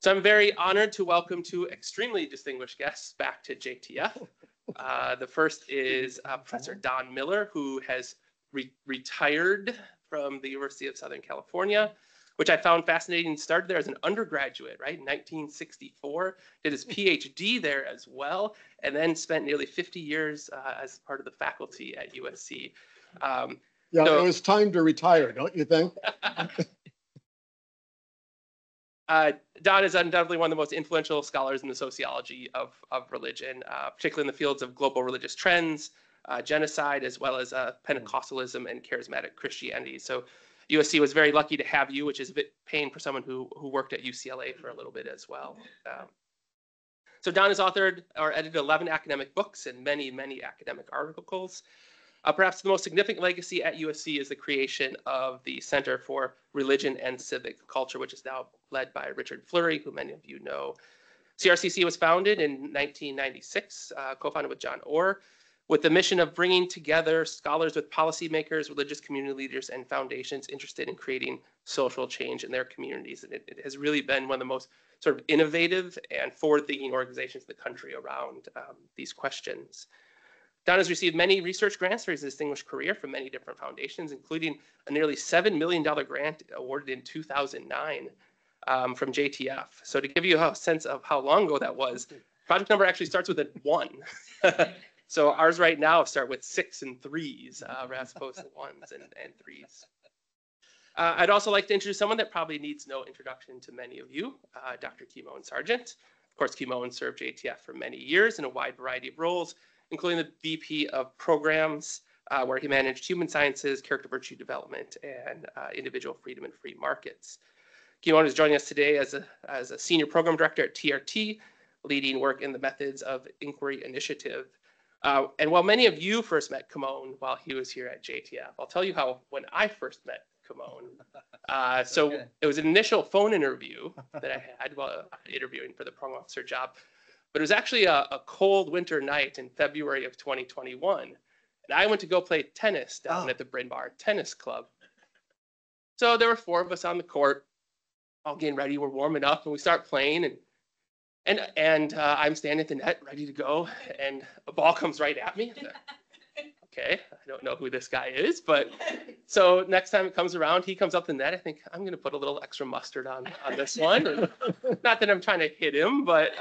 So I'm very honored to welcome two extremely distinguished guests back to JTF. The first is Professor Don Miller, who has retired from the University of Southern California, which I found fascinating. Started there as an undergraduate, right, in 1964, did his PhD there as well, and then spent nearly 50 years as part of the faculty at USC. Yeah, so, it was time to retire, don't you think? Don is undoubtedly one of the most influential scholars in the sociology of religion, particularly in the fields of global religious trends, genocide, as well as Pentecostalism and charismatic Christianity. So USC was very lucky to have you, which is a bit pain for someone who worked at UCLA for a little bit as well. So Don has authored or edited 11 academic books and many, many academic articles. Perhaps the most significant legacy at USC is the creation of the Center for Religion and Civic Culture, which is now led by Richard Fleury, who many of you know. CRCC was founded in 1996, co-founded with John Orr, with the mission of bringing together scholars with policymakers, religious community leaders, and foundations interested in creating social change in their communities. And it has really been one of the most sort of innovative and forward-thinking organizations in the country around these questions. Don has received many research grants for his distinguished career from many different foundations, including a nearly $7 million grant awarded in 2009 from JTF. So to give you a sense of how long ago that was, project number actually starts with a 1. So ours right now start with 6 and 3s as opposed to 1s and 3s. I'd also like to introduce someone that probably needs no introduction to many of you, Dr. Kimon Sargeant. Of course, Kimon served JTF for many years in a wide variety of roles, including the VP of Programs, where he managed human sciences, character virtue development, and individual freedom and free markets. Kimon is joining us today as a senior program director at TRT, leading work in the Methods of Inquiry Initiative. And while many of you first met Kimon while he was here at JTF, I'll tell you how when I first met Kimon. So okay. It was an initial phone interview that I had while interviewing for the program officer job. But it was actually a cold winter night in February of 2021. And I went to go play tennis down at the Bryn Mawr Tennis Club. So there were 4 of us on the court, all getting ready. We're warming up and we start playing. And I'm standing at the net ready to go. And a ball comes right at me. Okay, I don't know who this guy is. But so next time it comes around, he comes up the net. I think I'm going to put a little extra mustard on this one. Not that I'm trying to hit him, but...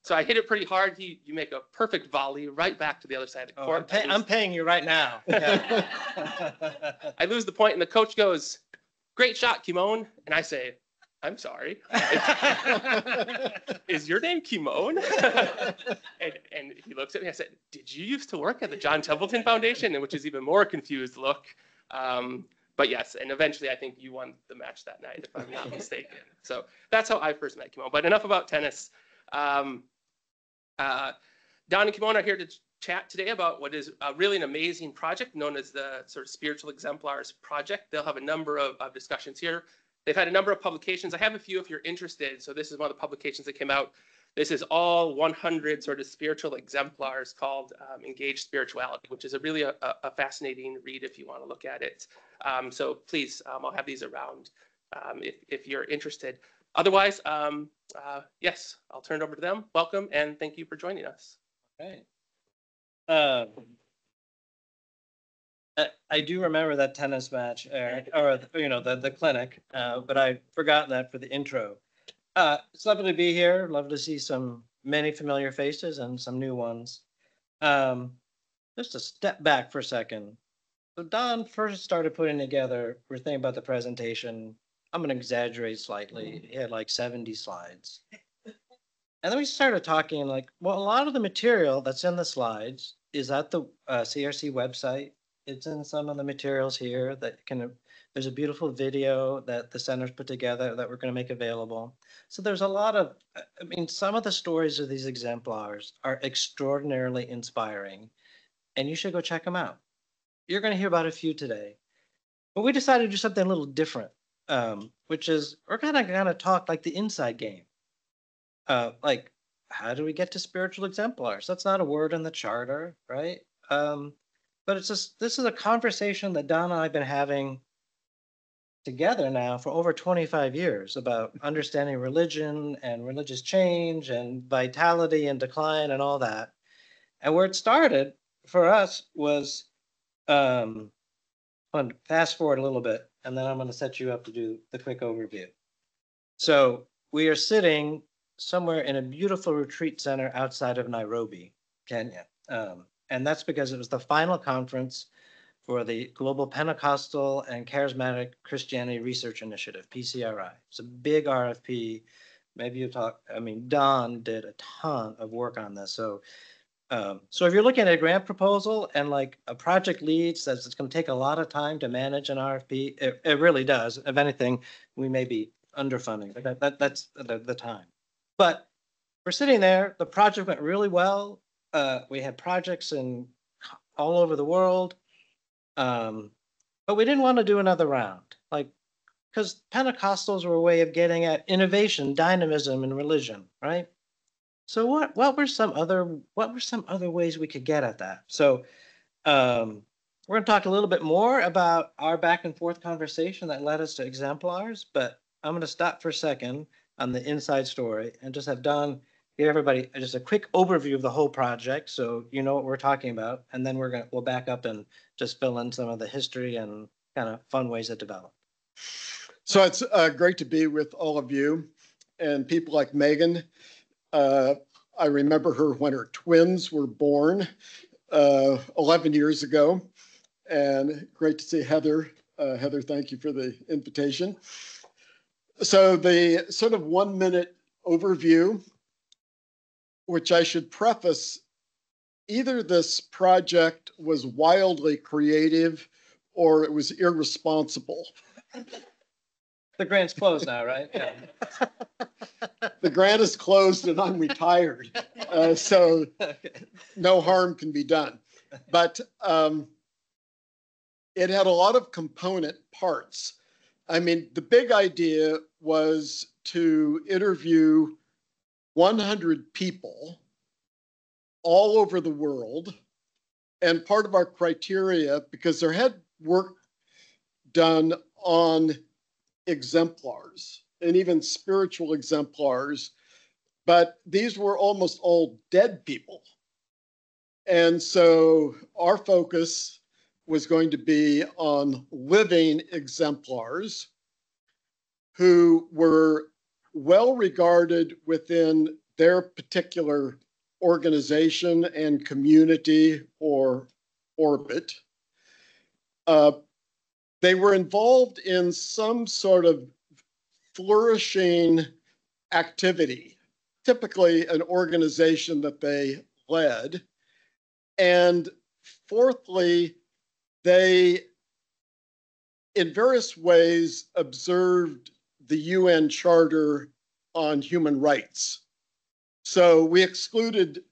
So I hit it pretty hard. You make a perfect volley right back to the other side of the court. I'm paying you right now. Yeah. I lose the point, and the coach goes, "Great shot, Kimon." And I say, "I'm sorry. Is your name Kimon?" and he looks at me. I said, "Did you used to work at the John Templeton Foundation?" And which is even more confused look. But yes, and eventually I think you won the match that night, if I'm not mistaken. So that's how I first met Kimon. But enough about tennis. Don and Kimon are here to chat today about what is really an amazing project known as the sort of Spiritual Exemplars project. They'll have a number of discussions here. They've had a number of publications. I have a few if you're interested. So this is one of the publications that came out. This is all 100 sort of spiritual exemplars called Engaged Spirituality, which is really a fascinating read if you want to look at it. So please, I'll have these around if you're interested. Otherwise, yes, I'll turn it over to them. Welcome, and thank you for joining us. Okay. I do remember that tennis match, or you know, the clinic, but I've forgotten that for the intro. It's lovely to be here. Love to see many familiar faces and some new ones. Just to step back for a second. So Don first started putting together, we're thinking about the presentation. I'm going to exaggerate slightly. He had like 70 slides. And then we started talking like, well, a lot of the material that's in the slides is at the CRC website. It's in some of the materials here that there's a beautiful video that the center's put together that we're going to make available. So there's a lot of, I mean, some of the stories of these exemplars are extraordinarily inspiring, and you should go check them out. You're going to hear about a few today. But we decided to do something a little different. Which is we're kind of talk like the inside game. Like, how do we get to spiritual exemplars? That's not a word in the charter, right? But it's just this is a conversation that Don and I have been having together now for over 25 years about understanding religion and religious change and vitality and decline and all that. And where it started for us was, I'm going to fast forward a little bit, and then I'm going to set you up to do the quick overview. So we are sitting somewhere in a beautiful retreat center outside of Nairobi, Kenya. And that's because it was the final conference for the Global Pentecostal and Charismatic Christianity Research Initiative, PCRI. It's a big RFP. Maybe you talk, I mean, Don did a ton of work on this. So if you're looking at a grant proposal and like a project lead says it's going to take a lot of time to manage an RFP, it really does. If anything, we may be underfunding, but that's the time. But we're sitting there, the project went really well. We had projects in all over the world. But we didn't want to do another round, like, because Pentecostals were a way of getting at innovation, dynamism in religion, right? So what were some other ways we could get at that? So we're going to talk a little bit more about our back and forth conversation that led us to exemplars, but I'm going to stop for a second on the inside story and just have Don give everybody just a quick overview of the whole project, so you know what we're talking about, and then we'll back up and just fill in some of the history and kind of fun ways it developed. So it's great to be with all of you and people like Megan. I remember her when her twins were born 11 years ago, and great to see Heather. Heather, thank you for the invitation. So the sort of 1-minute overview, which I should preface, either this project was wildly creative or it was irresponsible. The grant's closed now, right? Yeah. The grant is closed and I'm retired, so no harm can be done. But it had a lot of component parts. I mean, the big idea was to interview 100 people all over the world. And part of our criteria, because there had work done on exemplars and even spiritual exemplars, but these were almost all dead people. And so our focus was going to be on living exemplars who were well regarded within their particular organization and community or orbit. They were involved in some sort of flourishing activity, typically an organization that they led. And fourthly, they, in various ways, observed the UN Charter on Human Rights. So we excluded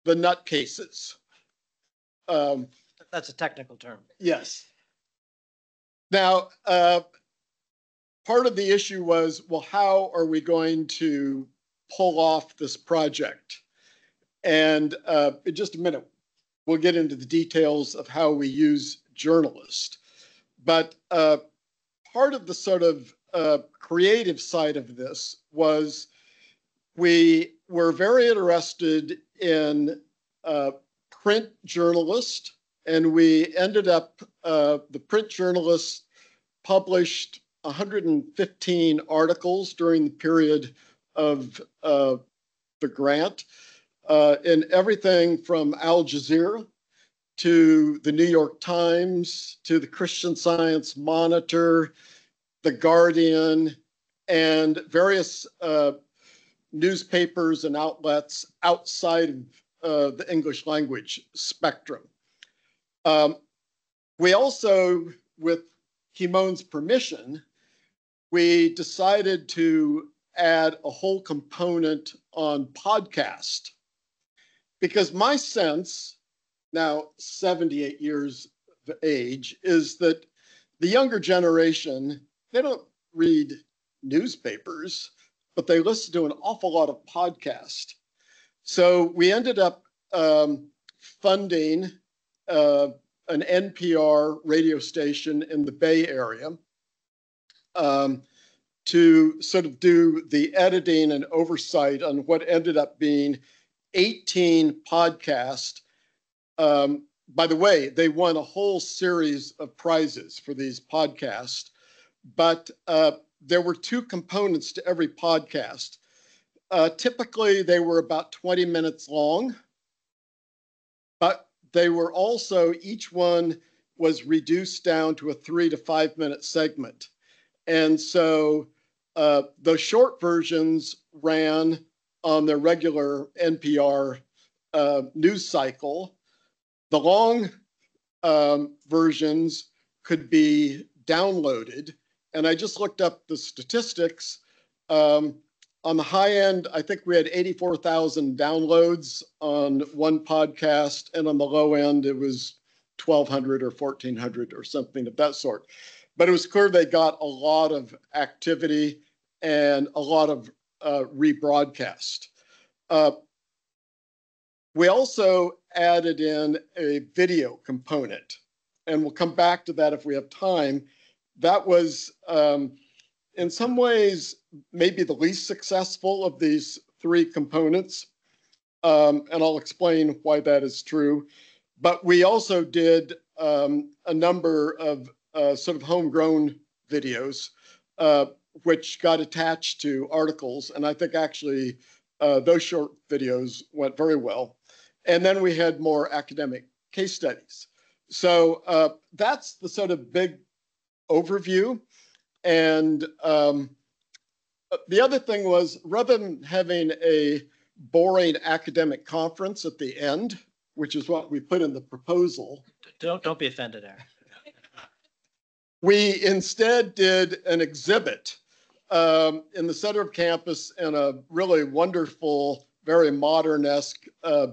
the nutcases. That's a technical term. Yes. Now, part of the issue was, well, how are we going to pull off this project? And in just a minute, we'll get into the details of how we use journalists. But part of the sort of creative side of this was we were very interested in print journalists, and we ended up, the print journalists published 115 articles during the period of the grant, in everything from Al Jazeera to the New York Times to the Christian Science Monitor, the Guardian, and various newspapers and outlets outside of the English language spectrum. We also, with Kimon's permission, we decided to add a whole component on podcast. Because my sense, now 78 years of age, is that the younger generation, they don't read newspapers, but they listen to an awful lot of podcasts. So we ended up funding an NPR radio station in the Bay Area. to sort of do the editing and oversight on what ended up being 18 podcasts. By the way, they won a whole series of prizes for these podcasts, but there were two components to every podcast. Typically, they were about 20 minutes long, but they were also, each one was reduced down to a 3 to 5 minute segment. And so the short versions ran on their regular NPR news cycle. The long versions could be downloaded. And I just looked up the statistics. On the high end, I think we had 84,000 downloads on one podcast. And on the low end, it was 1,200 or 1,400 or something of that sort. But it was clear they got a lot of activity and a lot of rebroadcast. We also added in a video component, and we'll come back to that if we have time. That was, in some ways, maybe the least successful of these three components, and I'll explain why that is true. But we also did a number of sort of homegrown videos, which got attached to articles. And I think actually those short videos went very well. And then we had more academic case studies. So that's the sort of big overview. And the other thing was, rather than having a boring academic conference at the end, which is what we put in the proposal. Don't be offended, Aaron. We instead did an exhibit in the center of campus in a really wonderful, very modern-esque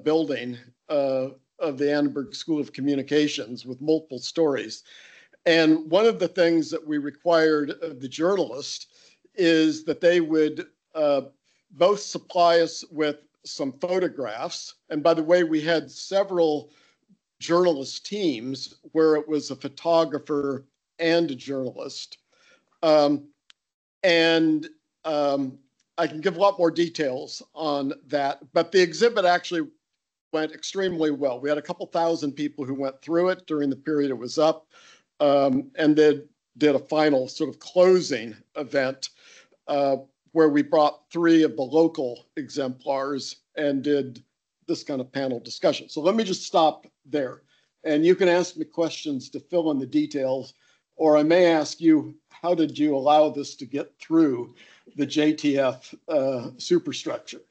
building of the Annenberg School of Communications with multiple stories. And one of the things that we required of the journalist is that they would both supply us with some photographs. And by the way, we had several journalist teams where it was a photographer and a journalist. I can give a lot more details on that, but the exhibit actually went extremely well. We had a couple thousand people who went through it during the period it was up, and then did a final sort of closing event where we brought 3 of the local exemplars and did this kind of panel discussion. So let me just stop there. And you can ask me questions to fill in the details, or I may ask you, how did you allow this to get through the JTF superstructure?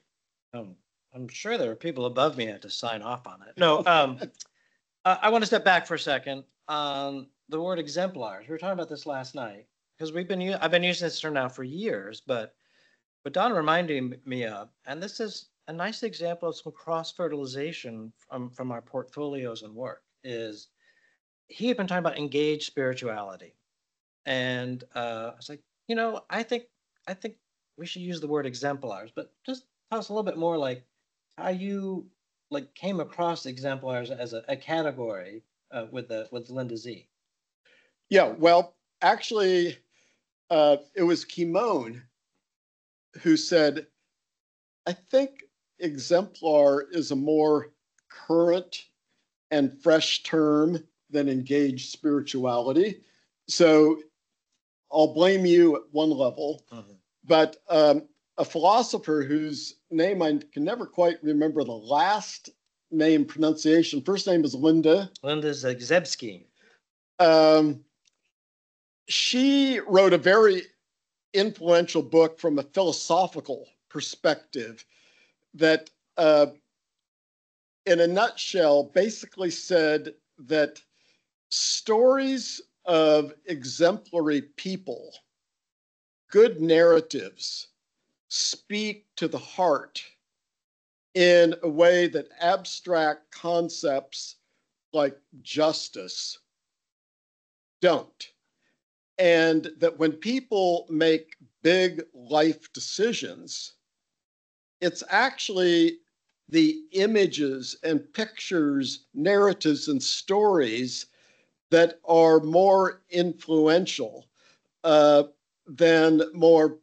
I'm sure there are people above me who had to sign off on it. No, I want to step back for a second on the word exemplars. We were talking about this last night because I've been using this term now for years, but what Don reminded me of, and this is a nice example of some cross-fertilization from our portfolios and work, is he had been talking about engaged spirituality. And I was like, I think we should use the word exemplars, but just tell us a little bit more like how you came across exemplars as a category with Linda Z. Yeah, well, actually, it was Kimon who said, I think exemplar is a more current and fresh term than engaged spirituality. So I'll blame you at one level, but a philosopher whose name I can never quite remember the last name pronunciation. First name is Linda. Linda Zebski. She wrote a very influential book from a philosophical perspective that, in a nutshell, basically said that stories of exemplary people, good narratives, speak to the heart in a way that abstract concepts like justice don't. And that when people make big life decisions, it's actually the images and pictures, narratives and stories that are more influential than more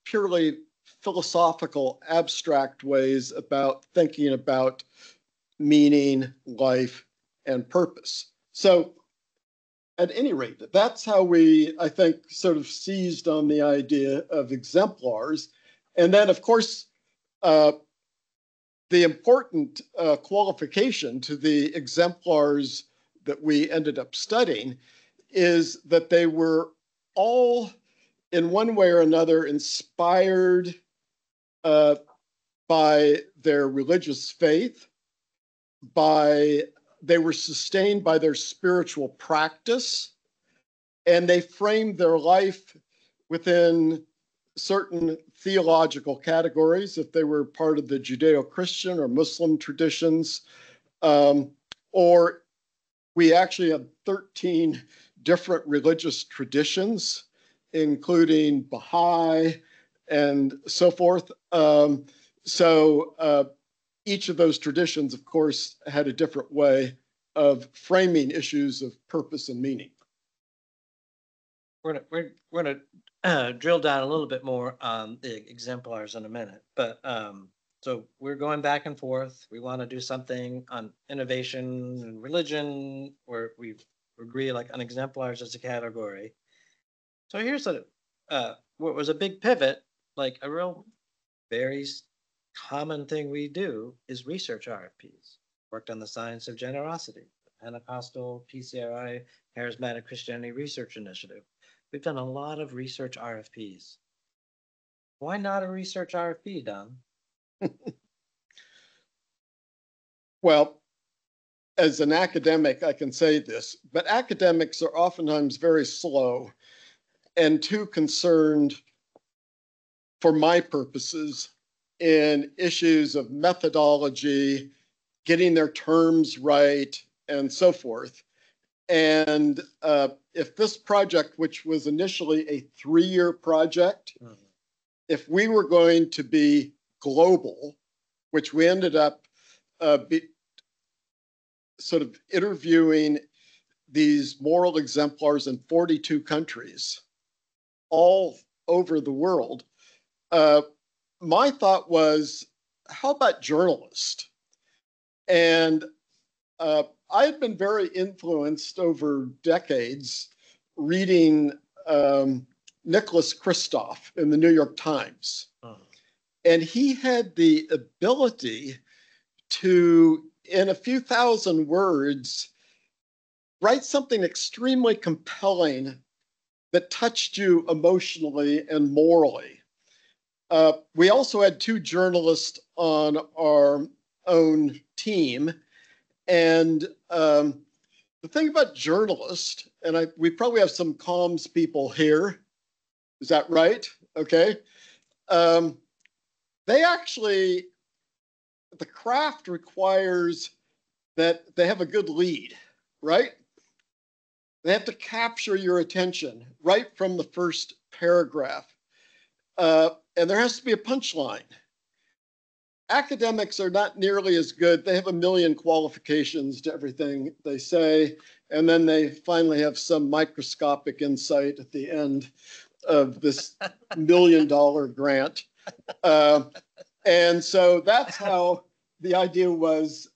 purely philosophical, abstract ways about thinking about meaning, life, and purpose. So at any rate, that's how we, I think, sort of seized on the idea of exemplars. And then, of course, the important qualification to the exemplars that we ended up studying is that they were all, in one way or another, inspired by their religious faith, they were sustained by their spiritual practice, and they framed their life within certain theological categories, if they were part of the Judeo-Christian or Muslim traditions, or we actually have 13 different religious traditions, including Baha'i and so forth. Each of those traditions, of course, had a different way of framing issues of purpose and meaning. We're gonna drill down a little bit more on the exemplars in a minute, but so we're going back and forth. We want to do something on innovation and religion, where we agree like on exemplars as a category. So here's what was a big pivot, like a real very common thing we do is research RFPs. Worked on the science of generosity, the Pentecostal PCRI Charismatic Christianity Research Initiative. We've done a lot of research RFPs. Why not a research RFP, Don? Well, as an academic, I can say this, but academics are oftentimes very slow and too concerned, for my purposes, in issues of methodology, getting their terms right, and so forth. And if this project, which was initially a 3-year project, if we were going to be global, which we ended up sort of interviewing these moral exemplars in 42 countries, all over the world, my thought was, how about journalists? And I had been very influenced over decades reading Nicholas Kristof in the New York Times. And he had the ability to, in a few thousand words, write something extremely compelling that touched you emotionally and morally. We also had 2 journalists on our own team. And the thing about journalists, and we probably have some comms people here. Is that right? Okay. They actually, the craft requires that they have a good lead, right? They have to capture your attention right from the first paragraph. And there has to be a punchline. Academics are not nearly as good. They have a million qualifications to everything they say, and then they finally have some microscopic insight at the end of this $1 million grant. And so that's how the idea was,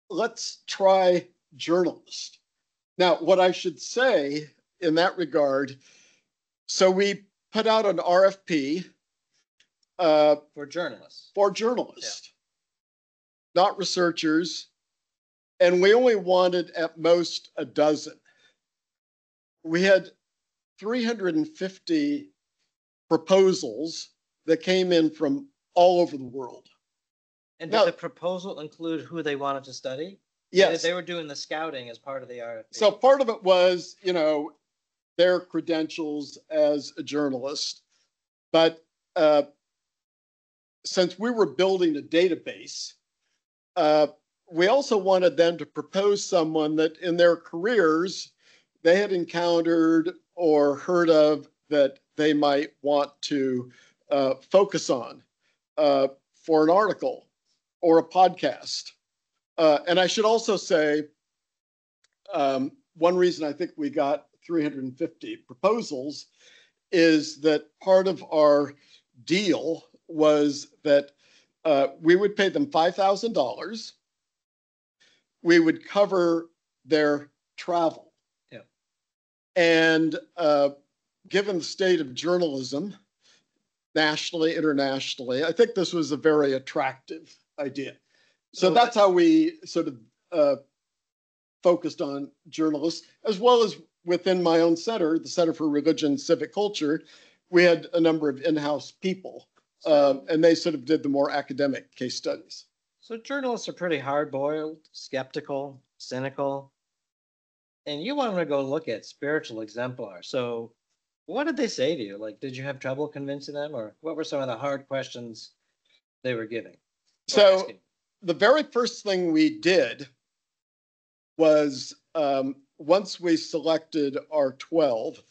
let's try journalist. Now, what I should say in that regard, so we put out an RFP for journalists. Not researchers, and we only wanted at most a dozen. We had 350 proposals that came in from all over the world. And did the proposal include who they wanted to study? Yes. They were doing the scouting as part of the RFP. So part of it was, their credentials as a journalist. But since we were building a database, we also wanted them to propose someone that in their careers they had encountered or heard of that they might want to focus on for an article or a podcast. And I should also say one reason I think we got 350 proposals is that part of our deal was that we would pay them $5,000. We would cover their travel. Yeah. And given the state of journalism, nationally, internationally, I think this was a very attractive idea. So that's how we sort of focused on journalists, as well as within my own center, the Center for Religion and Civic Culture, we had a number of in-house people, and they sort of did the more academic case studies. So journalists are pretty hard-boiled, skeptical, cynical, and you want to go look at Spiritual Exemplars. So what did they say to you? Like, did you have trouble convincing them, or what were some of the hard questions they were giving? So asking? The very first thing we did was once we selected our 12,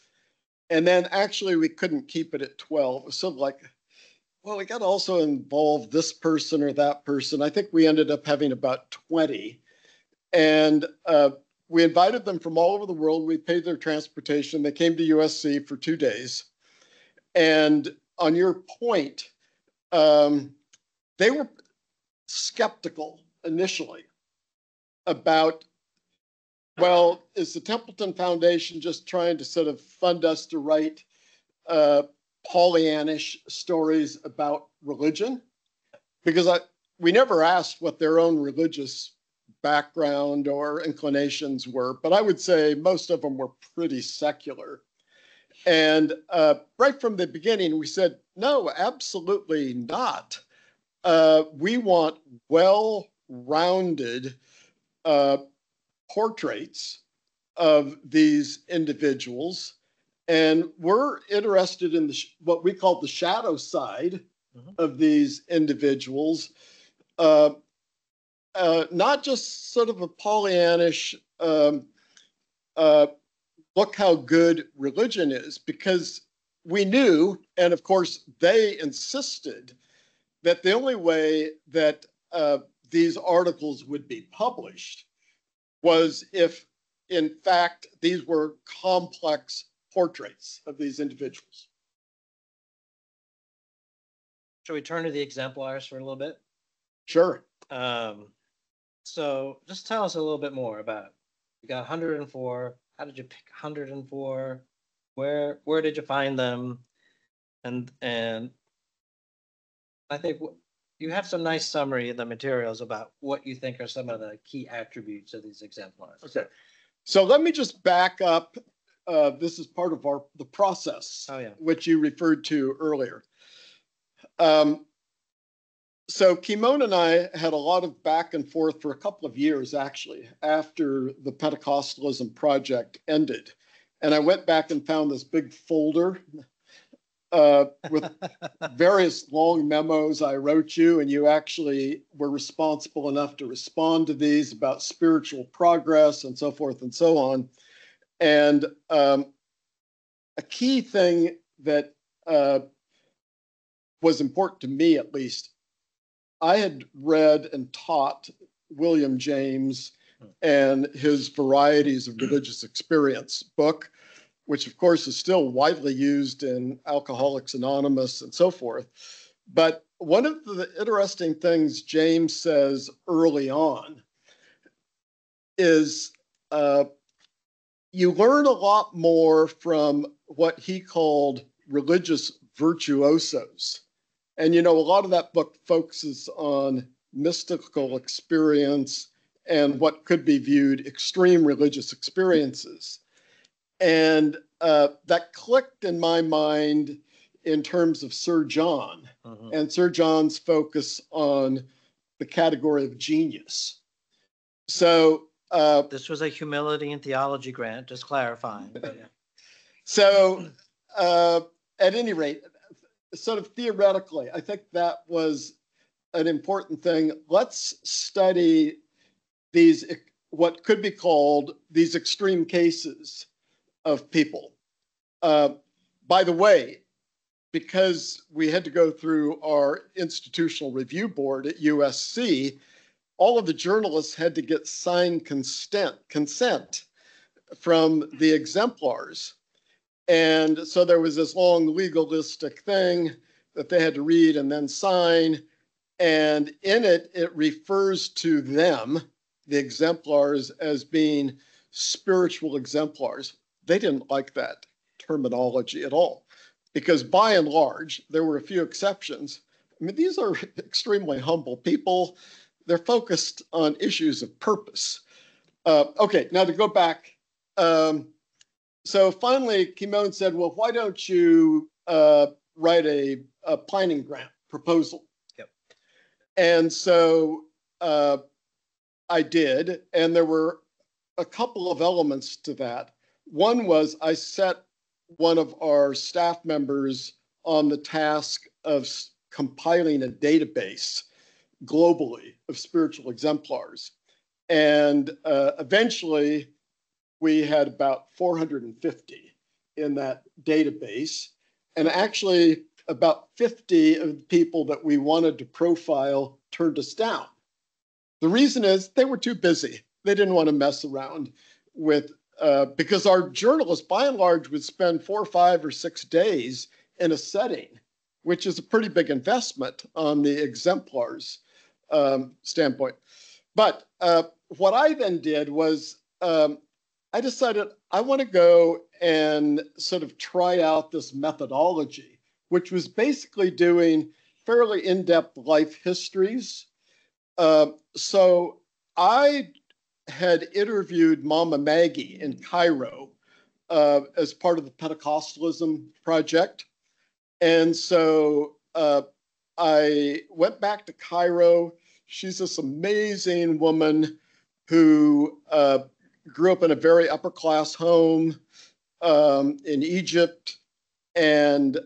and then actually we couldn't keep it at 12. It was sort of like, well, we got to also involve this person or that person. I think we ended up having about 20. And we invited them from all over the world. We paid their transportation. They came to USC for 2 days. And on your point, they were skeptical initially about, well, is the Templeton Foundation just trying to sort of fund us to write Pollyannish stories about religion? Because we never asked what their own religious background or inclinations were, but I would say most of them were pretty secular. And right from the beginning, we said, no, absolutely not. We want well-rounded portraits of these individuals. And we're interested in what we call the shadow side of these individuals. Not just sort of a Pollyannish, look how good religion is, because we knew, and of course they insisted, that the only way that these articles would be published was if, in fact, these were complex portraits of these individuals. Shall we turn to the exemplars for a little bit? Sure. So just tell us a little bit more about, you got 104. How did you pick 104? Where did you find them? And I think you have some nice summary in the materials about what you think are some of the key attributes of these exemplars. Okay. So let me just back up. This is part of the process, which you referred to earlier. So Kimon and I had a lot of back and forth for a couple of years, actually, after the Pentecostalism project ended. And I went back and found this big folder with various long memos I wrote you, and you actually were responsible enough to respond to these about spiritual progress and so forth and so on. And a key thing that was important to me, at least, I had read and taught William James and his Varieties of Religious Experience book, which of course is still widely used in Alcoholics Anonymous and so forth. But one of the interesting things James says early on is you learn a lot more from what he called religious virtuosos. And, you know, a lot of that book focuses on mystical experience and what could be viewed extreme religious experiences. And that clicked in my mind in terms of Sir John and Sir John's focus on the category of genius. So this was a humility and theology grant, just clarifying. But yeah. So at any rate, sort of theoretically, I think that was an important thing. Let's study these, what could be called these extreme cases of people. By the way, because we had to go through our institutional review board at USC, all of the journalists had to get signed consent from the exemplars. And so there was this long legalistic thing that they had to read and then sign. And in it, it refers to them, the exemplars, as being spiritual exemplars. They didn't like that terminology at all, because by and large, there were a few exceptions. I mean, these are extremely humble people. They're focused on issues of purpose. Okay, now to go back. So finally, Kimon said, well, why don't you write a planning grant proposal? Yep. And so I did, and there were a couple of elements to that. One was I set one of our staff members on the task of compiling a database globally of spiritual exemplars. And eventually, we had about 450 in that database. And actually, about 50 of the people that we wanted to profile turned us down. The reason is they were too busy. They didn't want to mess around with, because our journalists, by and large, would spend 4, 5, or 6 days in a setting, which is a pretty big investment on the exemplars standpoint. But what I then did was I decided I want to go and sort of try out this methodology, which was basically doing fairly in-depth life histories. So I had interviewed Mama Maggie in Cairo as part of the Pentecostalism project. And so I went back to Cairo. She's this amazing woman who grew up in a very upper class home in Egypt, and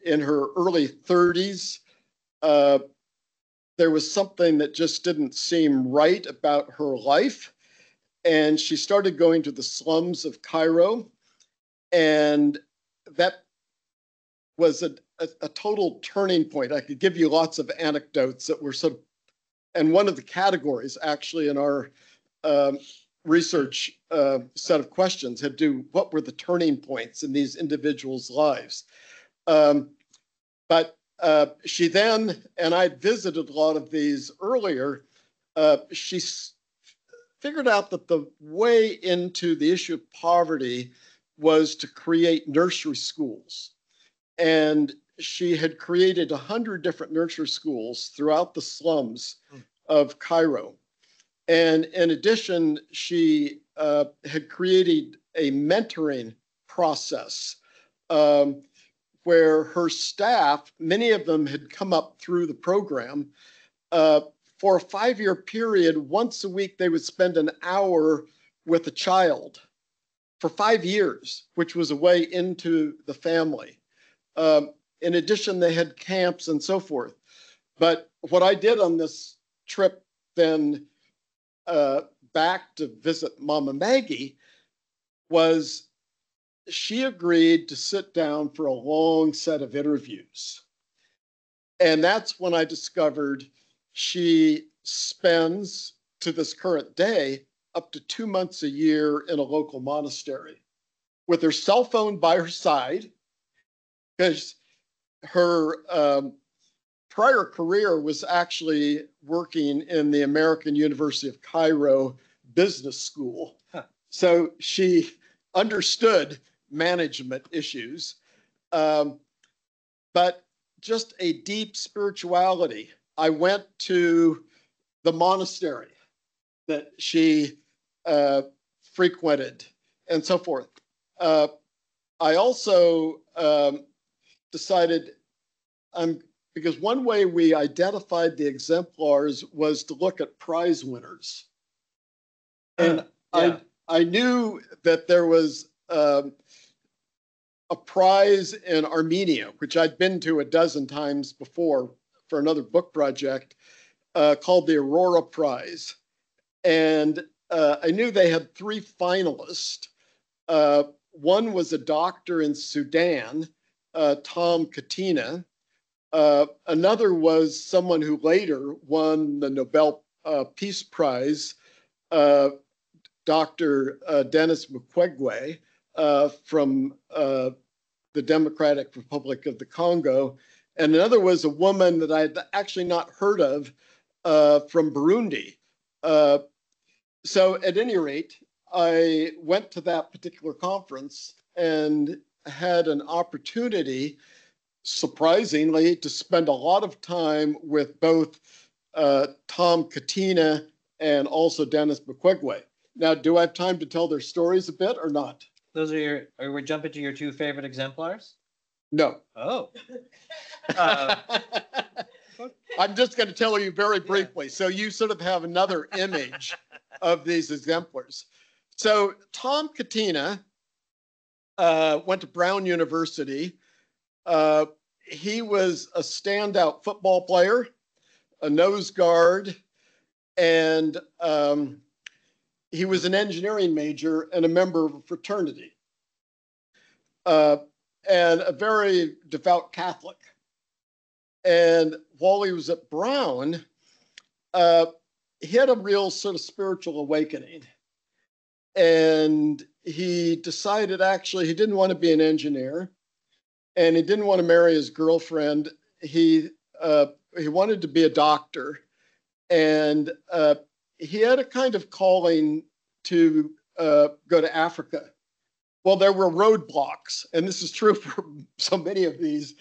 in her early 30s, there was something that just didn't seem right about her life. And she started going to the slums of Cairo. And that was a total turning point. I could give you lots of anecdotes that were sort of, and one of the categories actually in our research set of questions had to do what were the turning points in these individuals' lives. But she then, and I visited a lot of these earlier, she figured out that the way into the issue of poverty was to create nursery schools. And she had created 100 different nursery schools throughout the slums of Cairo. And in addition, she had created a mentoring process where her staff, many of them had come up through the program. For a 5-year period, once a week, they would spend an hour with a child for 5 years, which was a way into the family. In addition, they had camps and so forth. But what I did on this trip then back to visit Mama Maggie was she agreed to sit down for a long set of interviews. And that's when I discovered she spends, to this current day, up to 2 months a year in a local monastery with her cell phone by her side, because her prior career was actually working in the American University of Cairo Business School. Huh. So she understood management issues, but just a deep spirituality. I went to the monastery that she frequented and so forth. I also decided, because one way we identified the exemplars was to look at prize winners. And I knew that there was a prize in Armenia, which I'd been to a dozen times before for another book project, called the Aurora Prize. And I knew they had 3 finalists. One was a doctor in Sudan, Tom Katina. Another was someone who later won the Nobel Peace Prize, Dr. Dennis Mukwege from the Democratic Republic of the Congo. And another was a woman that I'd actually not heard of from Burundi. So at any rate, I went to that particular conference and had an opportunity, surprisingly, to spend a lot of time with both Tom Katina and also Dennis Mukwege. Now, do I have time to tell their stories a bit or not? Those are we're jumping to your two favorite exemplars? No. Oh. I'm just going to tell you very briefly. So you sort of have another image of these exemplars. So Tom Katina went to Brown University. He was a standout football player, a nose guard, and he was an engineering major and a member of a fraternity, and a very devout Catholic. And while he was at Brown, he had a real sort of spiritual awakening. And he decided actually he didn't want to be an engineer, and he didn't want to marry his girlfriend. He wanted to be a doctor, and he had a kind of calling to go to Africa. Well, there were roadblocks, and this is true for so many of these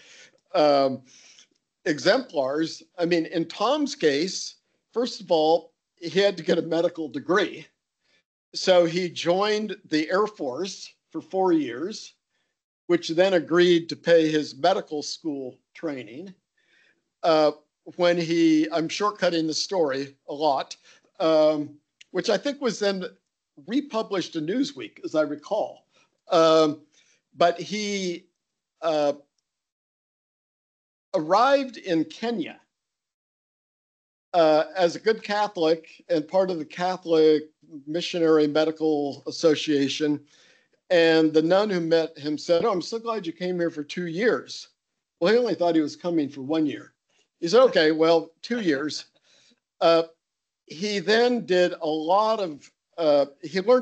exemplars. I mean, in Tom's case, first of all, he had to get a medical degree. So he joined the Air Force for 4 years, which then agreed to pay his medical school training. When I'm shortcutting the story a lot, which I think was then republished in Newsweek, as I recall. But he arrived in Kenya as a good Catholic and part of the Catholic Missionary Medical Association. And the nun who met him said, "Oh, I'm so glad you came here for 2 years." Well, he only thought he was coming for 1 year. He said, "Okay, well, 2 years." He then did he learned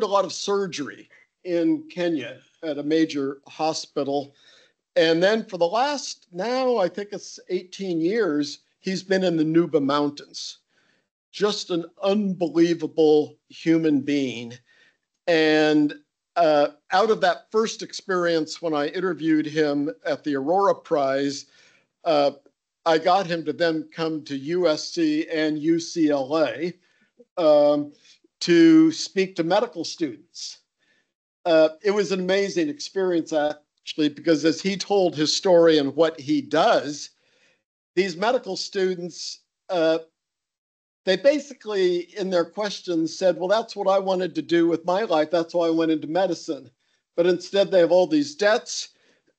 a lot of surgery in Kenya at a major hospital. And then for the last, now I think it's 18 years, he's been in the Nuba Mountains. Just an unbelievable human being. And out of that first experience, when I interviewed him at the Aurora Prize, I got him to then come to USC and UCLA to speak to medical students. It was an amazing experience, actually, because as he told his story and what he does, these medical students, they basically, in their questions, said, well, that's what I wanted to do with my life. That's why I went into medicine. But instead, they have all these debts,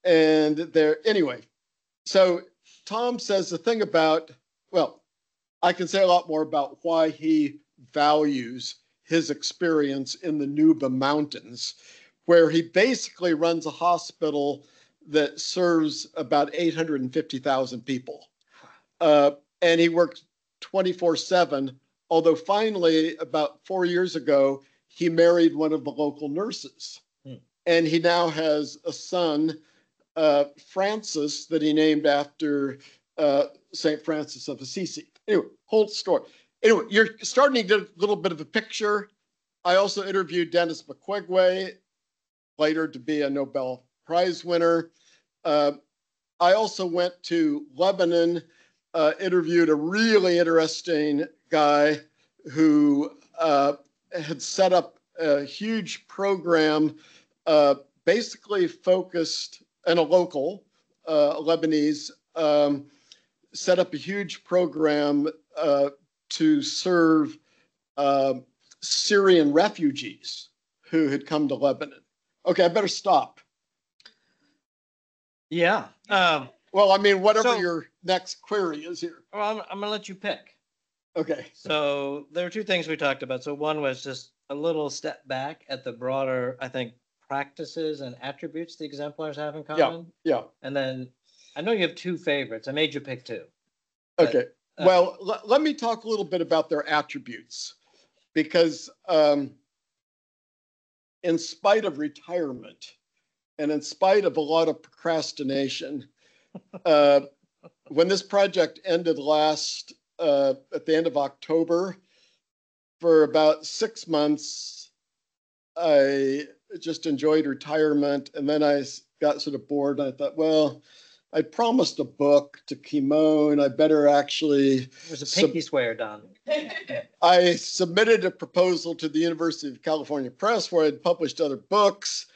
and anyway. So Tom says the thing about, well, I can say a lot more about why he values his experience in the Nuba Mountains, where he basically runs a hospital that serves about 850,000 people. And he works 24/7, although finally, about 4 years ago, he married one of the local nurses. And he now has a son, Francis, that he named after St. Francis of Assisi. Anyway, whole story. Anyway, you're starting to get a little bit of a picture. I also interviewed Dennis Mukwege, later to be a Nobel Prize winner. I also went to Lebanon, interviewed a really interesting guy who had set up a huge program, basically focused, and a local Lebanese, set up a huge program to serve Syrian refugees who had come to Lebanon. Okay, I better stop. Yeah. Well, I mean, whatever your next query is here. Well, I'm going to let you pick. Okay. So there were two things we talked about. So one was just a little step back at the broader, I think, practices and attributes the exemplars have in common. Yeah. And then I know you have two favorites. I made you pick two. Okay. Well, let me talk a little bit about their attributes, because in spite of retirement and in spite of a lot of procrastination, when this project ended at the end of October, for about 6 months, I just enjoyed retirement. And then I got sort of bored. And I thought, well, I promised a book to Kimon. I better actually. It was a pinky swear, Don. I submitted a proposal to the University of California Press where I'd published other books.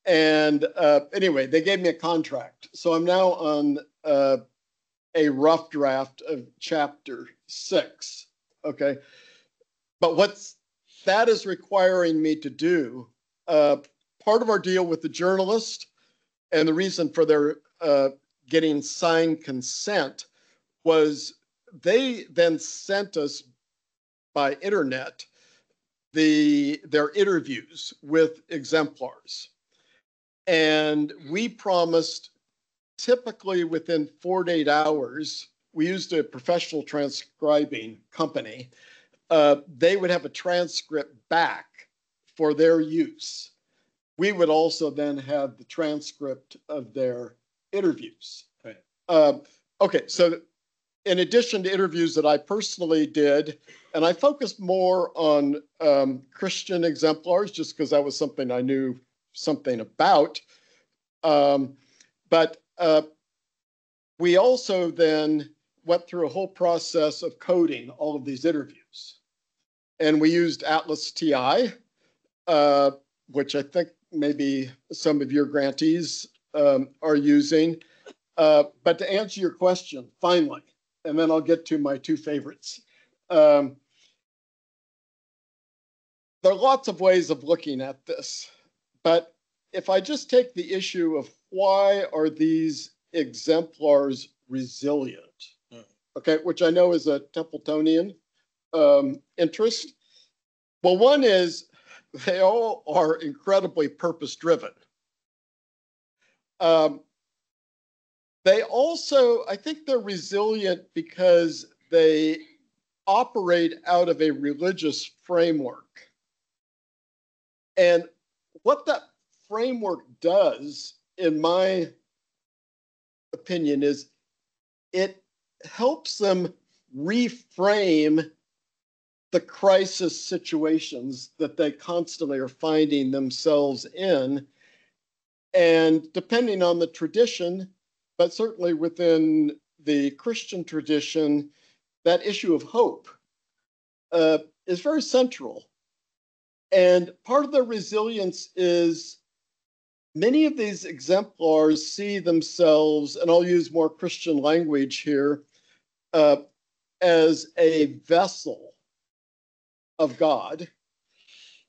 And anyway, they gave me a contract. So I'm now on a rough draft of chapter 6. Okay. But what that is requiring me to do, part of our deal with the journalist and the reason for their getting signed consent was they then sent us by internet their interviews with exemplars. And we promised typically within 48 hours, we used a professional transcribing company. They would have a transcript back for their use. We would also then have the transcript of their interviews. Right. Okay, so in addition to interviews that I personally did, and I focused more on Christian exemplars just because that was something I knew something about. But we also then went through a whole process of coding all of these interviews. And we used Atlas TI, which I think maybe some of your grantees are using. But to answer your question, finally, and then I'll get to my 2 favorites. There are lots of ways of looking at this, but if I just take the issue of why are these exemplars resilient, okay, which I know is a Templetonian interest. Well, one is they all are incredibly purpose-driven. They also, I think they're resilient because they operate out of a religious framework. And what that framework does, in my opinion, is it helps them reframe the crisis situations that they constantly are finding themselves in. And depending on the tradition, but certainly within the Christian tradition, that issue of hope is very central. And part of their resilience is many of these exemplars see themselves, and I'll use more Christian language here, as a vessel of God.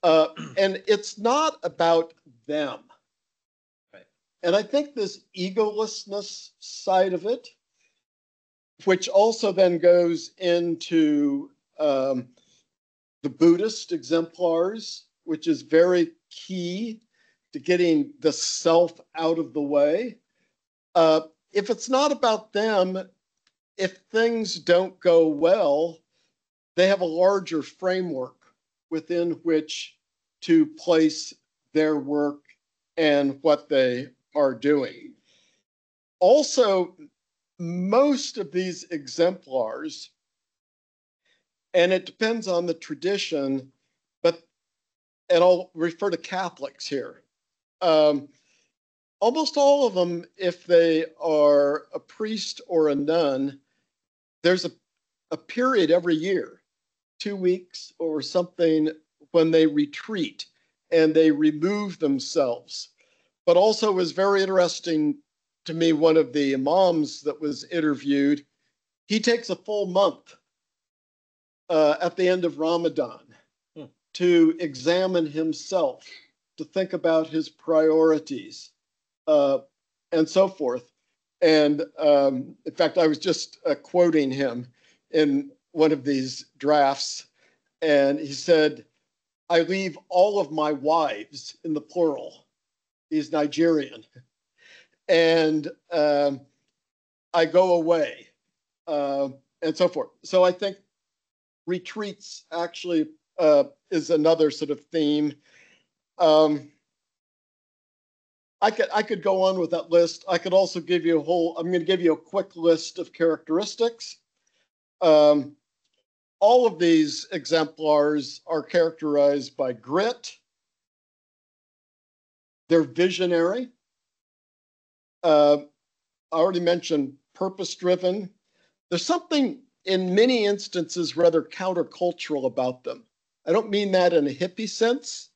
And it's not about them. Right. And I think this egolessness side of it, which also then goes into the Buddhist exemplars, which is very key to getting the self out of the way. If it's not about them, if things don't go well, they have a larger framework within which to place their work and what they are doing. Also, most of these exemplars, and it depends on the tradition, and I'll refer to Catholics here. Almost all of them, if they are a priest or a nun, there's a period every year, 2 weeks or something, when they retreat and they remove themselves. But also was very interesting to me, one of the imams that was interviewed, he takes a full month at the end of Ramadan to examine himself, to think about his priorities, and so forth. And in fact, I was just quoting him in one of these drafts, and he said, I leave all of my wives, in the plural. He's Nigerian. And I go away, and so forth. So I think retreats actually is another sort of theme. I could go on with that list. I could also give you I'm going to give you a quick list of characteristics. All of these exemplars are characterized by grit. They're visionary. I already mentioned purpose-driven. There's something in many instances rather countercultural about them. I don't mean that in a hippie sense.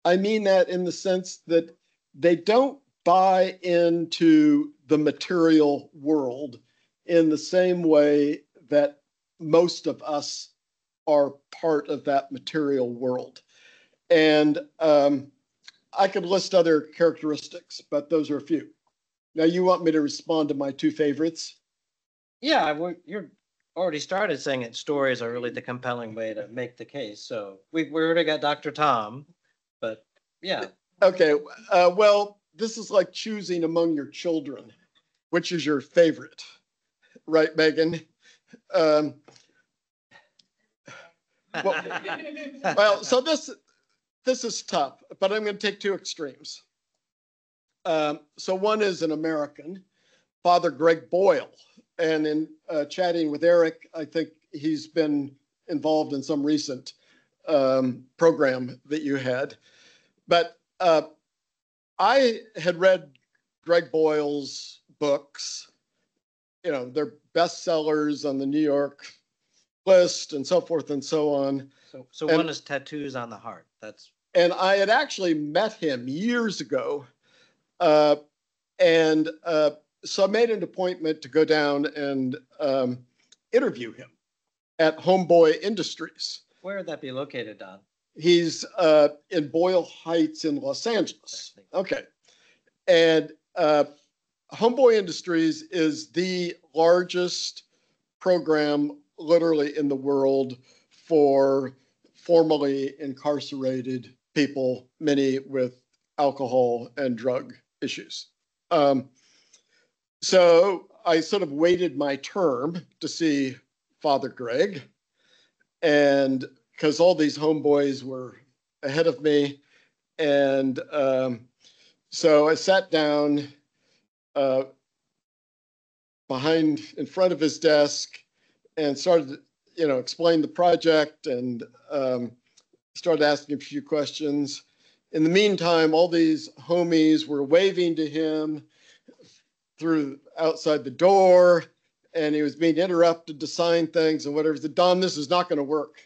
I mean that in the sense that they don't buy into the material world in the same way that most of us are part of that material world. And I could list other characteristics, but those are a few. Now, you want me to respond to my two favorites? Yeah, you're already started saying that stories are really the compelling way to make the case. So we already got Dr. Tom, but yeah. Okay, well, this is like choosing among your children. Which is your favorite? Right, Megan? Well, so this is tough, but I'm going to take two extremes. So one is an American, Father Greg Boyle. And in chatting with Eric, I think he's been involved in some recent program that you had. But I had read Greg Boyle's books. You know, they're bestsellers on the New York list and so forth and so on. So one is Tattoos on the Heart. And I had actually met him years ago. So I made an appointment to go down and interview him at Homeboy Industries. Where would that be located, Don? He's in Boyle Heights in Los Angeles. Okay. And Homeboy Industries is the largest program literally in the world for formerly incarcerated people, many with alcohol and drug issues. So I sort of waited my term to see Father Greg, and because all these homeboys were ahead of me, and so I sat down in front of his desk and started, explain the project and started asking a few questions. In the meantime, all these homies were waving to him through outside the door, and he was being interrupted to sign things and whatever. He said, "Don, this is not going to work."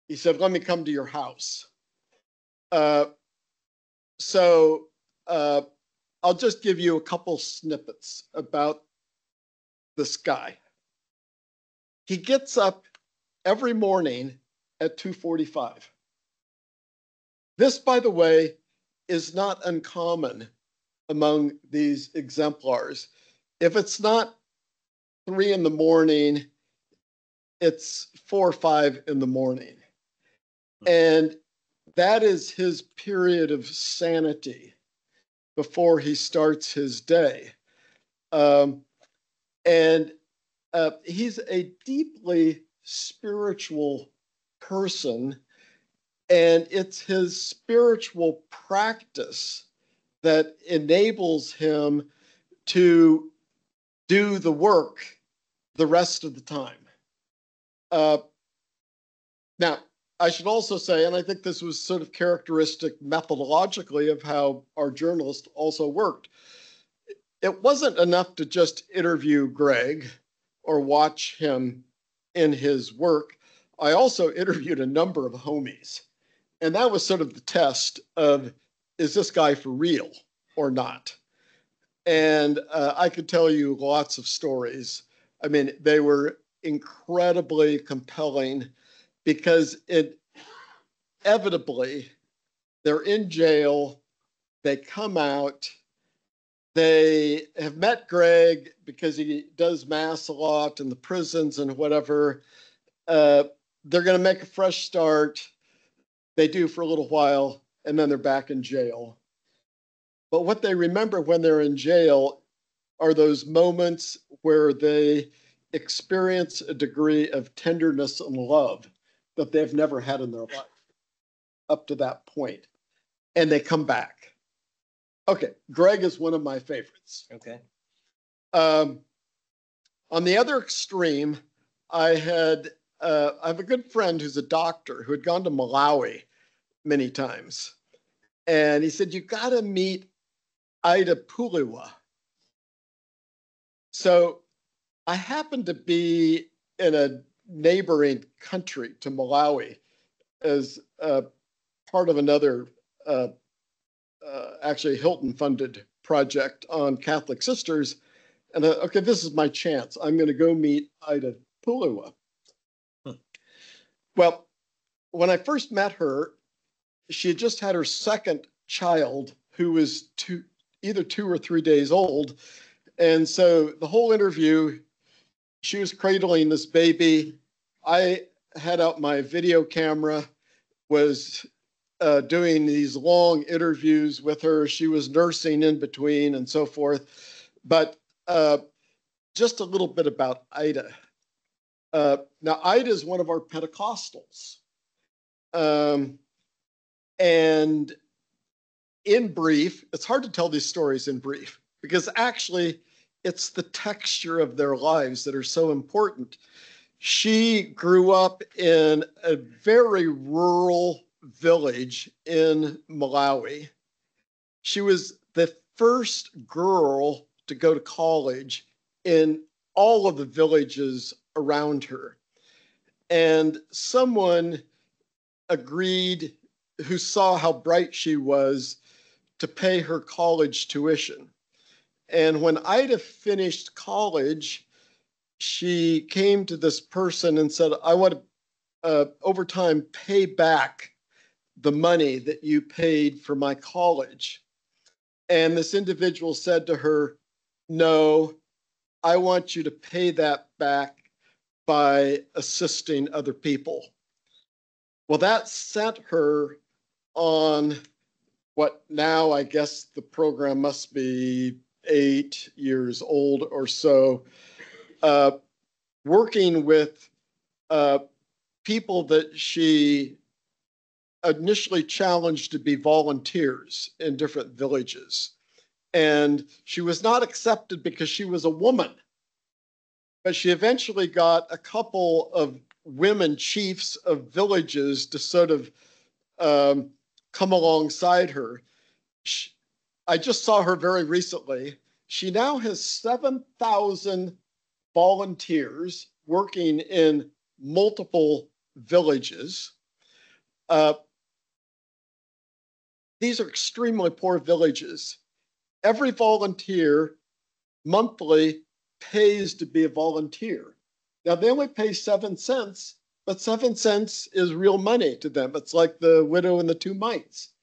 He said, "Let me come to your house." So I'll just give you a couple snippets about this guy. He gets up every morning at 2:45. This, by the way, is not uncommon among these exemplars. If it's not 3 a.m, it's 4 or 5 a.m. And that is his period of sanity before he starts his day. He's a deeply spiritual person, and it's his spiritual practice that enables him to do the work the rest of the time. Now, I should also say, and I think this was sort of characteristic methodologically of how our journalist also worked, it wasn't enough to just interview Greg or watch him in his work. I also interviewed a number of homies. And that was sort of the test of, is this guy for real or not? And I could tell you lots of stories. I mean, they were incredibly compelling because inevitably they're in jail, they come out, they have met Greg because he does mass a lot in the prisons and whatever. They're going to make a fresh start. They do for a little while, and then they're back in jail. But what they remember when they're in jail are those moments where they experience a degree of tenderness and love that they've never had in their life up to that point. and they come back. Okay, Greg is one of my favorites. Okay. On the other extreme, I have a good friend who's a doctor who had gone to Malawi many times. And he said, you got to meet Ida Puliwa. So I happened to be in a neighboring country to Malawi as part of another, actually Hilton-funded project on Catholic sisters. And okay, this is my chance. I'm going to go meet Ida Puliwa. Well, when I first met her, she had just had her second child, who was either 2 or 3 days old. And so the whole interview, she was cradling this baby. I had out my video camera, was doing these long interviews with her. She was nursing in between and so forth. But just a little bit about Ida. Now, Ida is one of our Pentecostals. And in brief, it's hard to tell these stories in brief, because actually it's the texture of their lives that are so important. She grew up in a very rural village in Malawi. She was the first girl to go to college in all of the villages around her. And someone agreed, who saw how bright she was, to pay her college tuition. And when Ida finished college, she came to this person and said, I want to, over time, pay back the money that you paid for my college. And this individual said to her, no, I want you to pay that back by assisting other people. Well, that sent her on what now I guess the program must be 8 years old or so, working with people that she initially challenged to be volunteers in different villages. And she was not accepted because she was a woman, but she eventually got a couple of women chiefs of villages to sort of come alongside her. I just saw her very recently. She now has 7,000 volunteers working in multiple villages. These are extremely poor villages. Every volunteer monthly pays to be a volunteer. Now, they only pay 7 cents, but 7 cents is real money to them. It's like the widow and the 2 mites.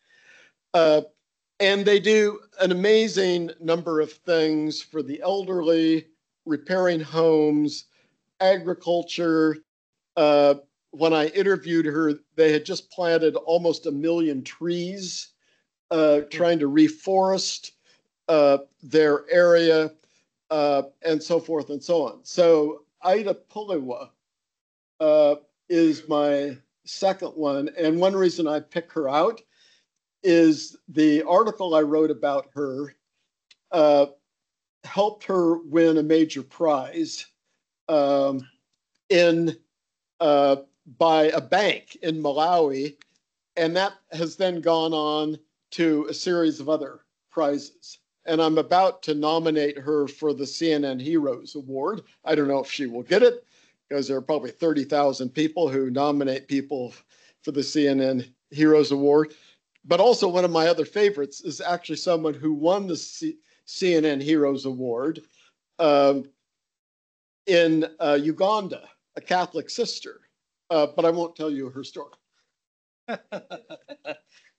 And they do an amazing number of things for the elderly, repairing homes, agriculture. When I interviewed her, they had just planted almost 1 million trees, trying to reforest their area, and so forth and so on. So Ida Puliwa is my second one. And one reason I pick her out is the article I wrote about her helped her win a major prize by a bank in Malawi. And that has then gone on to a series of other prizes. And I'm about to nominate her for the CNN Heroes Award. I don't know if she will get it, because there are probably 30,000 people who nominate people for the CNN Heroes Award. But also one of my other favorites is actually someone who won the CNN Heroes Award in Uganda, a Catholic sister. But I won't tell you her story.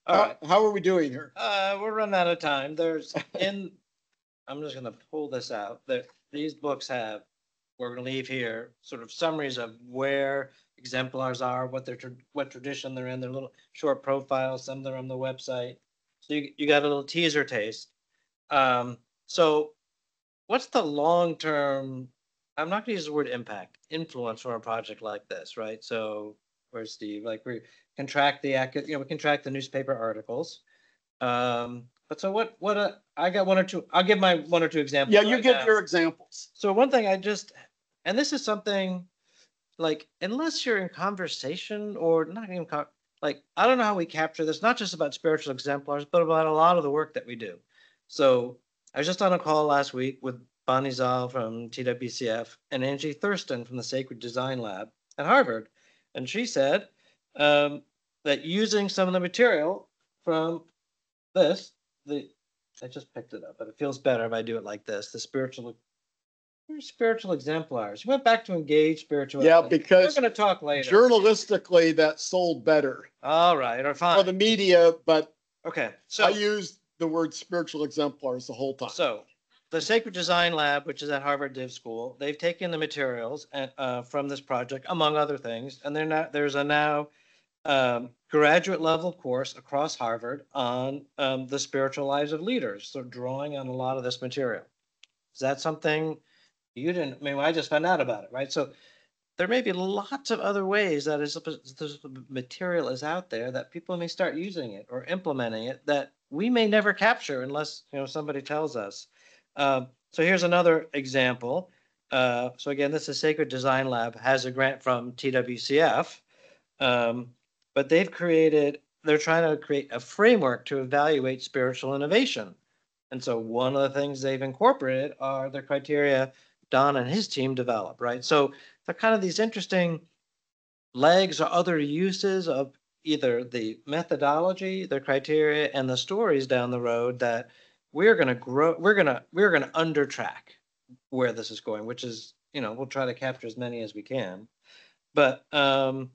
All right. How are we doing here? We're running out of time. I'm just going to pull this out. These books have, we're going to leave here, sort of summaries of where exemplars are, what tradition they're in, their little short profiles, some of them are on the website. So you got a little teaser taste. So what's the long-term, I'm not going to use the word impact, influence from a project like this, right? So where's Steve? Like we can track the, we can track the newspaper articles. But so what, I got one or two, I'll give my one or two examples. Yeah, you right give now. your examples. So one thing and this is something like, unless you're in conversation or not even, like, I don't know how we capture this, not just about spiritual exemplars, but about a lot of the work that we do. So I was just on a call last week with Bonnie Zoll from TWCF and Angie Thurston from the Sacred Design Lab at Harvard. And she said that using some of the material from this, I just picked it up, but it feels better if I do it like this. The spiritual exemplars. You went back to engage spirituality. Yeah, We're because going to talk later. journalistically that sold better All right, or for fine. the media, but Okay, I so used the word spiritual exemplars the whole time. the Sacred Design Lab, which is at Harvard Div School, they've taken the materials from this project, among other things, and there's a now graduate level course across Harvard on the spiritual lives of leaders. So drawing on a lot of this material. Is that something you didn't? I mean, I just found out about it, right? So there may be lots of other ways that this material is out there that people may start using it or implementing it that we may never capture unless somebody tells us. So here's another example. So again, this is Sacred Design Lab, has a grant from TWCF, but they're trying to create a framework to evaluate spiritual innovation. And so one of the things they've incorporated are the criteria Don and his team developed, right? So they're kind of these interesting legs or other uses of either the methodology, the criteria, and the stories down the road that we're going to grow. We're going to under track where this is going, which is, we'll try to capture as many as we can. But I'll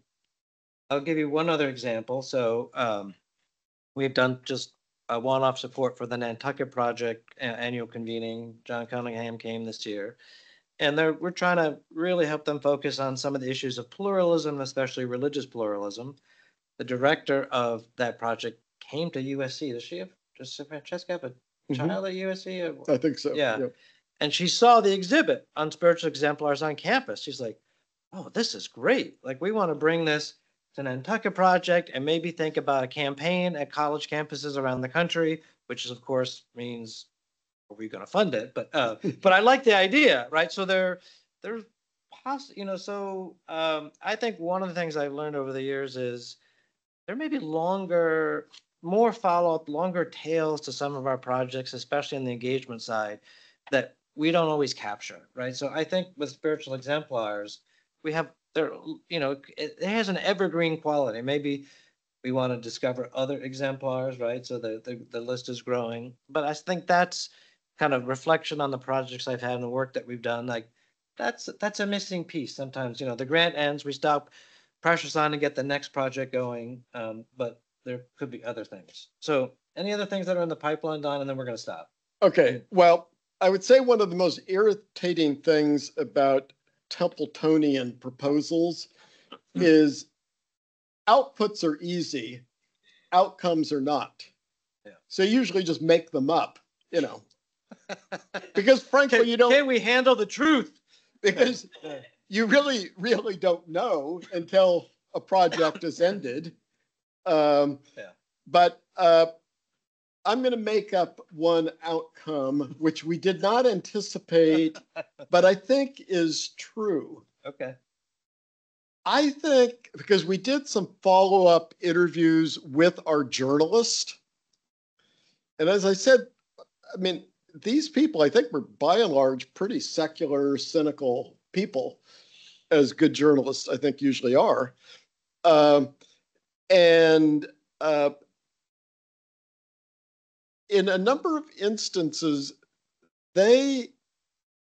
give you one other example. So we've done just a one-off support for the Nantucket Project annual convening. John Cunningham came this year. And we're trying to really help them focus on some of the issues of pluralism, especially religious pluralism. The director of that project came to USC. Does Francesca have a child at USC? I think so. Yeah. And she saw the exhibit on spiritual exemplars on campus. She's like, oh, this is great. Like, we want to bring this to Nantucket Project and maybe think about a campaign at college campuses around the country, which is, of course, means are we going to fund it? But I like the idea, right? So there's so I think one of the things I've learned over the years is there may be more follow-up, longer tails to some of our projects, especially on the engagement side, that we don't always capture, right? So I think with spiritual exemplars, we have it has an evergreen quality. Maybe we want to discover other exemplars, right? So the list is growing. But I think that's kind of reflection on the projects I've had and the work that we've done. Like that's a missing piece. Sometimes, the grant ends, we stop, pressure's on to get the next project going. But there could be other things. So any other things that are in the pipeline, Don, and then we're going to stop. Okay. Well, I would say one of the most irritating things about Templetonian proposals is outputs are easy, outcomes are not. Yeah. So you usually just make them up, because frankly, you don't. Can we handle the truth? Because you really, really don't know until a project is ended. But I'm going to make up one outcome, which we did not anticipate, but I think is true. Okay. I think because we did some follow-up interviews with our journalist. And as I said, I mean, these people, I think, were by and large pretty secular, cynical people, as good journalists, I think, usually are. In a number of instances, they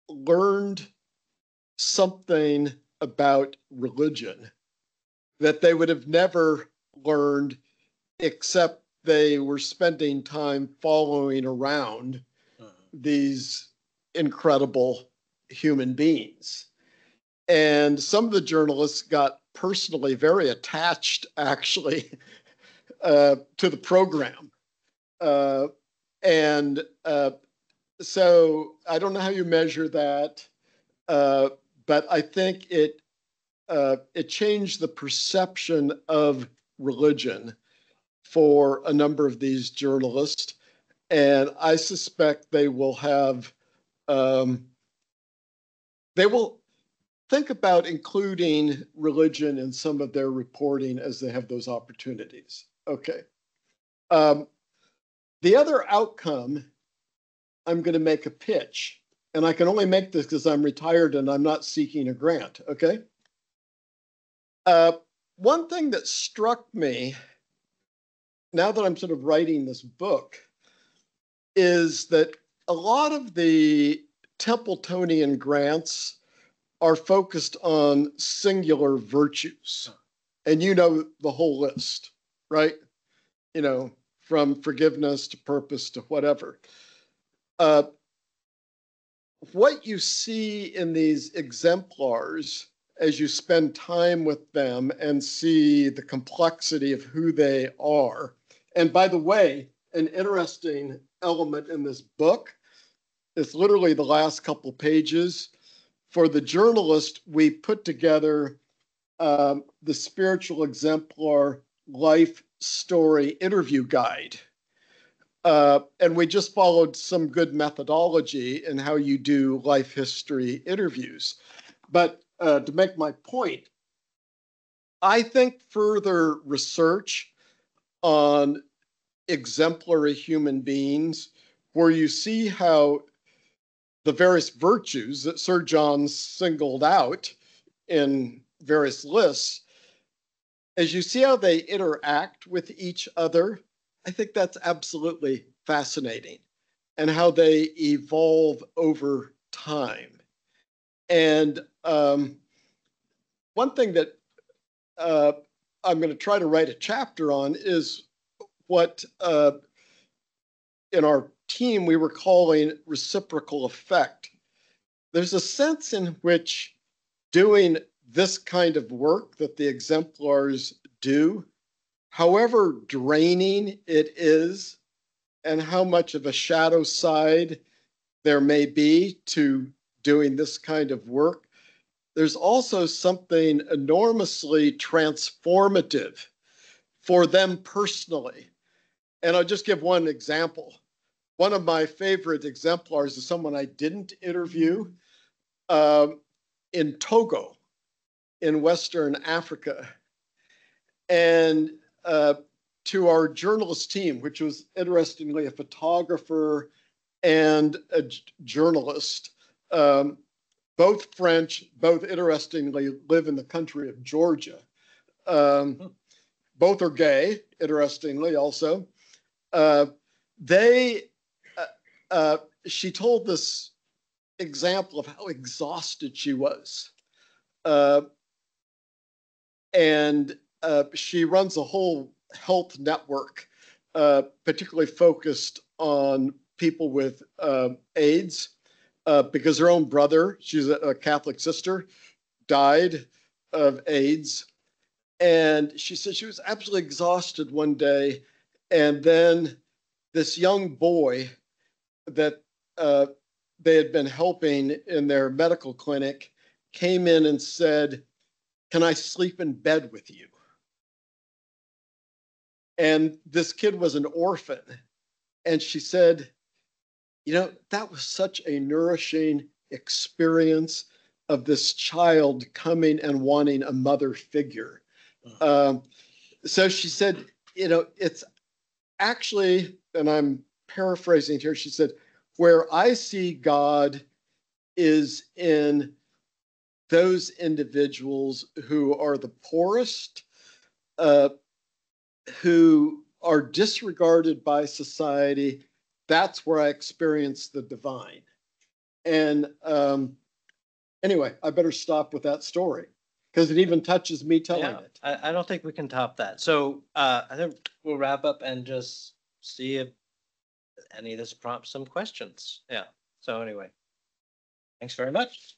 learned something about religion that they would have never learned except they were spending time following around these incredible human beings. And some of the journalists got personally very attached, actually, to the program. So I don't know how you measure that, but I think it changed the perception of religion for a number of these journalists, and I suspect they will have, they will think about including religion in some of their reporting as they have those opportunities. Okay. The other outcome, I'm going to make a pitch, and I can only make this because I'm retired and I'm not seeking a grant. Okay. One thing that struck me now that I'm sort of writing this book is that a lot of the Templetonian grants are focused on singular virtues. And you know the whole list, right? You know, from forgiveness to purpose to whatever. What you see in these exemplars as you spend time with them and see the complexity of who they are. And by the way, an interesting element in this book is literally the last couple pages. For the journalist, we put together the Spiritual Exemplar Life Story Interview Guide. And we just followed some good methodology in how you do life history interviews. But to make my point, I think further research on exemplary human beings, where you see how the various virtues that Sir John singled out in various lists, as you see how they interact with each other, I think that's absolutely fascinating, and how they evolve over time. And one thing that I'm going to try to write a chapter on is what in our team we were calling reciprocal effect. There's a sense in which doing this kind of work that the exemplars do, however draining it is, and how much of a shadow side there may be to doing this kind of work, there's also something enormously transformative for them personally. And I'll just give one example. One of my favorite exemplars is someone I didn't interview in Togo, in Western Africa. And to our journalist team, which was interestingly a photographer and a journalist, both French, both interestingly live in the country of Georgia. Both are gay, interestingly also. She told this example of how exhausted she was. And she runs a whole health network, particularly focused on people with AIDS, because her own brother, she's a Catholic sister, died of AIDS. And she said she was absolutely exhausted one day. And then this young boy that they had been helping in their medical clinic came in and said, "Can I sleep in bed with you?" And this kid was an orphan. And she said, you know, that was such a nourishing experience of this child coming and wanting a mother figure. So she said, you know, it's actually, and I'm paraphrasing here, she said, where I see God is in those individuals who are the poorest, who are disregarded by society. That's where I experience the divine. And anyway, I better stop with that story because it even touches me telling it. I don't think we can top that. So I think we'll wrap up and just see if any of this prompts some questions. Yeah. So anyway, thanks very much.